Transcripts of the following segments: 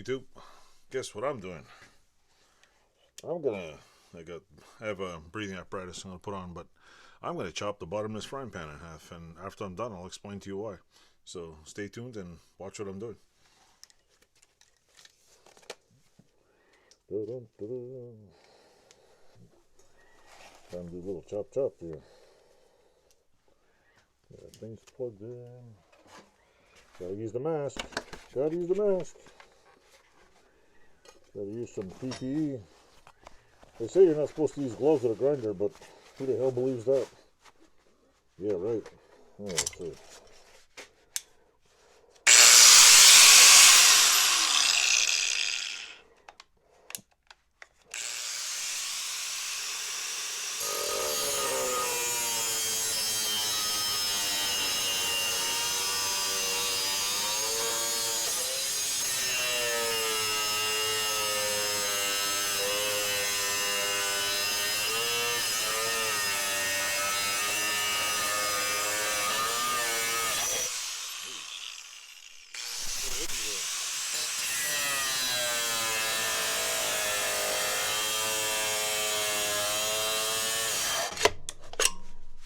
YouTube. Guess what I'm doing? I have a breathing apparatus I'm gonna put on, but I'm gonna chop the bottom of this frying pan in half, and after I'm done, I'll explain to you why. So stay tuned and watch what I'm doing. Time to do a little chop here. Yeah, things plugged in. Gotta use the mask. Gotta use some PPE. They say you're not supposed to use gloves with a grinder, but who the hell believes that? Yeah, right. Oh, let's see.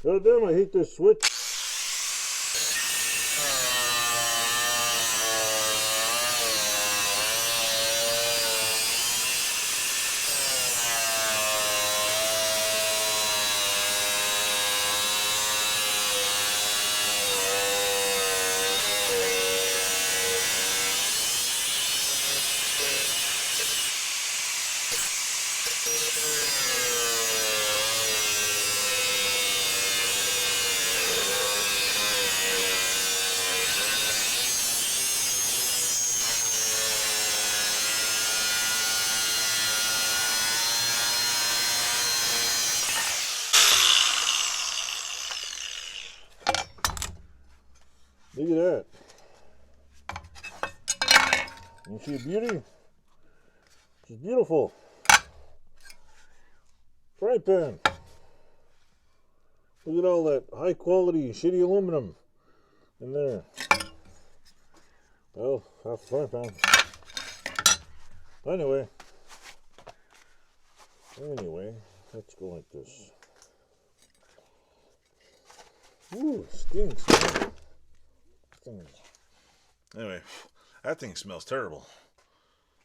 God damn, I hate this switch. Look at that. Ain't she a beauty? She's beautiful. Frying pan. Look at all that high quality shitty aluminum in there. Well, half a frying pan. Anyway, let's go like this. Ooh, stinks. Anyway, that thing smells terrible.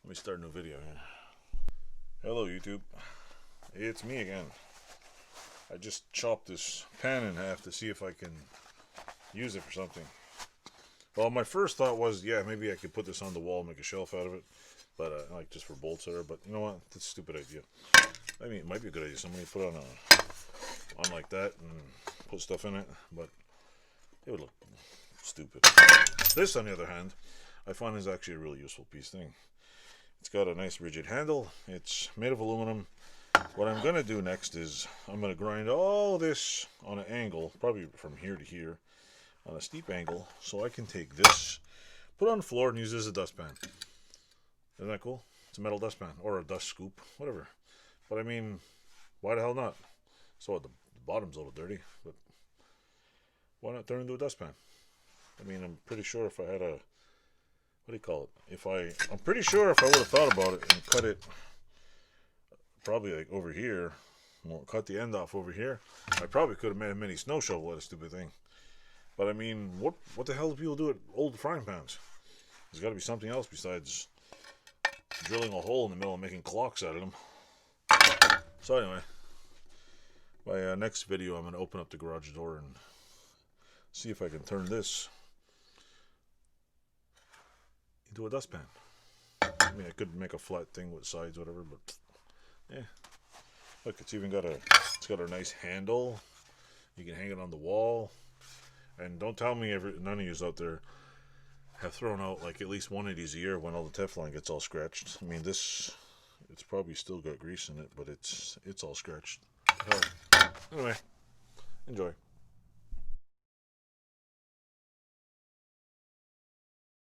Let me start a new video here. Hello YouTube, it's me again. I just chopped this pan in half to see if I can use it for something. Well, my first thought was, yeah, maybe I could put this on the wall and make a shelf out of it, but like just for bolts there. But you know what? That's a stupid idea. I mean, it might be a good idea. Somebody put it on like that and put stuff in it, but it would look stupid. This, on the other hand, I find is actually a really useful piece thing. It's got a nice rigid handle. It's made of aluminum. What I'm going to do next is I'm going to grind all this on an angle, probably from here to here, on a steep angle, so I can take this, put it on the floor, and use this as a dustpan. Isn't that cool? It's a metal dustpan, or a dust scoop, whatever. But I mean, why the hell not? So the bottom's a little dirty, but why not turn it into a dustpan? I mean, I'm pretty sure if I had a, what do you call it? I'm pretty sure if I would have thought about it and cut it probably like over here, well, cut the end off over here, I probably could have made a mini snow shovel out of a stupid thing. But I mean, what the hell do people do at old frying pans? There's got to be something else besides drilling a hole in the middle and making clocks out of them. So anyway, my next video, I'm going to open up the garage door and see if I can turn this into a dustpan. I mean, I could make a flat thing with sides, whatever, but yeah. Look, it's got a nice handle. You can hang it on the wall. And don't tell me none of you out there have thrown out like at least one of these a year when all the Teflon gets all scratched. I mean, it's probably still got grease in it, but it's all scratched. Anyway, enjoy.